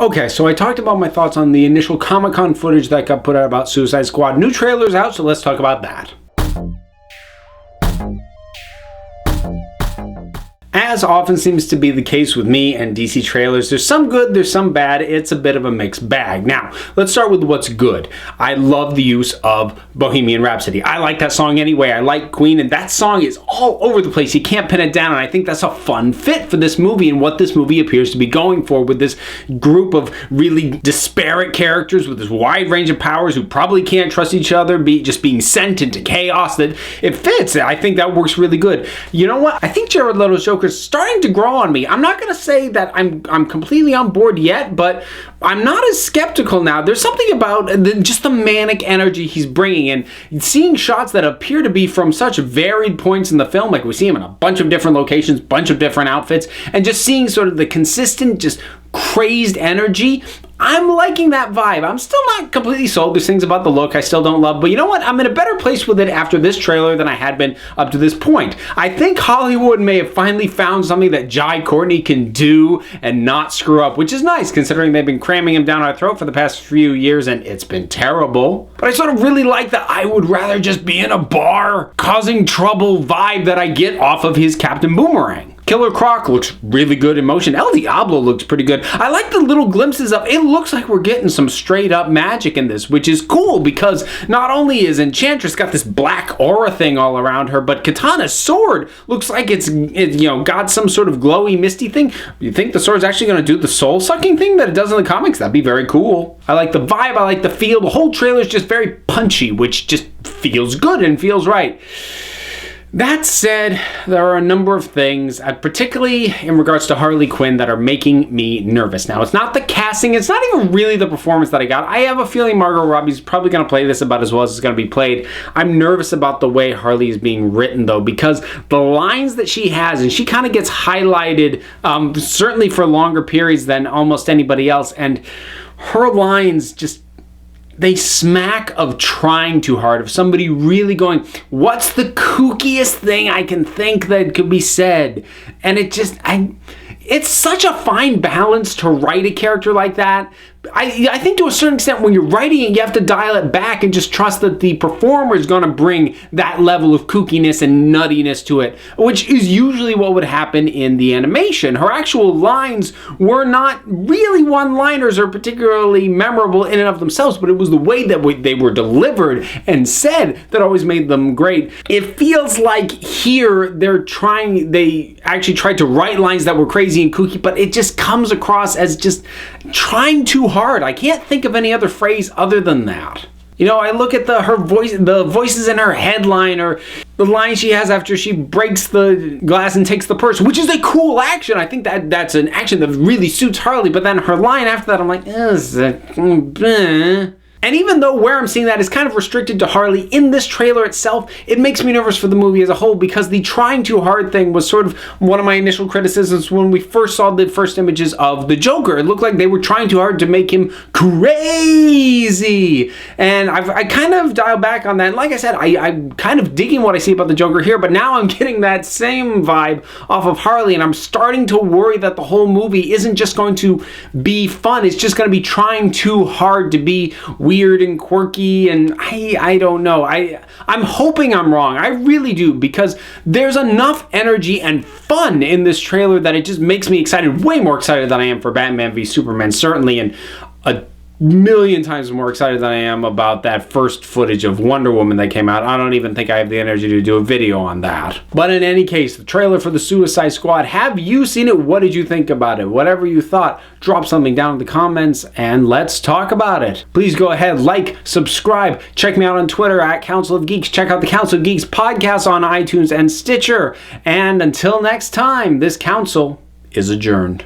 Okay, so I talked about my thoughts on the initial Comic-Con footage that got put out about Suicide Squad. New trailer's out, so let's talk about that. As often seems to be the case with me and DC trailers, there's some good, there's some bad. It's a bit of a mixed bag. Now, let's start with what's good. I love the use of Bohemian Rhapsody. I like that song anyway. I like Queen, and that song is all over the place. You can't pin it down, and I think that's a fun fit for this movie and what this movie appears to be going for with this group of really disparate characters with this wide range of powers who probably can't trust each other, just being sent into chaos. That it fits. I think that works really good. You know what? I think Jared Leto's Joker is starting to grow on me. I'm not going to say that I'm completely on board yet, but I'm not as skeptical now. There's something about just the manic energy he's bringing, and seeing shots that appear to be from such varied points in the film, like we see him in a bunch of different locations, bunch of different outfits, and just seeing sort of the consistent, just crazed energy. I'm liking that vibe. I'm still not completely sold. There's things about the look I still don't love, but you know what? I'm in a better place with it after this trailer than I had been up to this point. I think Hollywood may have finally found something that Jai Courtney can do and not screw up, which is nice considering they've been cramming him down our throat for the past few years and it's been terrible. But I sort of really like the I would rather just be in a bar causing trouble vibe that I get off of his Captain Boomerang. Killer Croc looks really good in motion. El Diablo looks pretty good. I like the little glimpses of it. Looks like we're getting some straight up magic in this, which is cool because not only is Enchantress got this black aura thing all around her, but Katana's sword looks like it's got some sort of glowy misty thing. You think the sword's actually going to do the soul sucking thing that it does in the comics? That'd be very cool. I like the vibe. I like the feel. The whole trailer is just very punchy, which just feels good and feels right. That said, there are a number of things, particularly in regards to Harley Quinn, that are making me nervous. Now, it's not the casting, it's not even really the performance that I got. I have a feeling Margot Robbie's probably going to play this about as well as it's going to be played. I'm nervous about the way Harley is being written, though, because the lines that she has, and she kind of gets highlighted, certainly for longer periods than almost anybody else, and her lines just, they smack of trying too hard, of somebody really going, what's the kookiest thing I can think that could be said? And it's such a fine balance to write a character like that. I think to a certain extent when you're writing it, you have to dial it back and just trust that the performer is going to bring that level of kookiness and nuttiness to it, which is usually what would happen in the animation. Her actual lines were not really one-liners or particularly memorable in and of themselves, but it was the way that they were delivered and said that always made them great. It feels like here they actually tried to write lines that were crazy and kooky, but it just comes across as just trying too hard. I can't think of any other phrase other than that. You know, I look at the voices in her headline, or the line she has after she breaks the glass and takes the purse, which is a cool action. I think that's an action that really suits Harley, but then her line after that, I'm like, and even though where I'm seeing that is kind of restricted to Harley, in this trailer itself, it makes me nervous for the movie as a whole, because the trying too hard thing was sort of one of my initial criticisms when we first saw the first images of the Joker. It looked like they were trying too hard to make him crazy. And I kind of dialed back on that. And like I said, I'm kind of digging what I see about the Joker here, but now I'm getting that same vibe off of Harley, and I'm starting to worry that the whole movie isn't just going to be fun. It's just going to be trying too hard to be weird and quirky, and I don't know. I'm hoping I'm wrong. I really do, because there's enough energy and fun in this trailer that it just makes me excited, way more excited than I am for Batman v Superman, certainly, and a million times more excited than I am about that first footage of Wonder Woman that came out. I don't even think I have the energy to do a video on that. But in any case, the trailer for the Suicide Squad, have you seen it? What did you think about it? Whatever you thought, drop something down in the comments and let's talk about it. Please go ahead, like, subscribe, check me out on Twitter at Council of Geeks, check out the Council of Geeks podcast on iTunes and Stitcher. And until next time, this council is adjourned.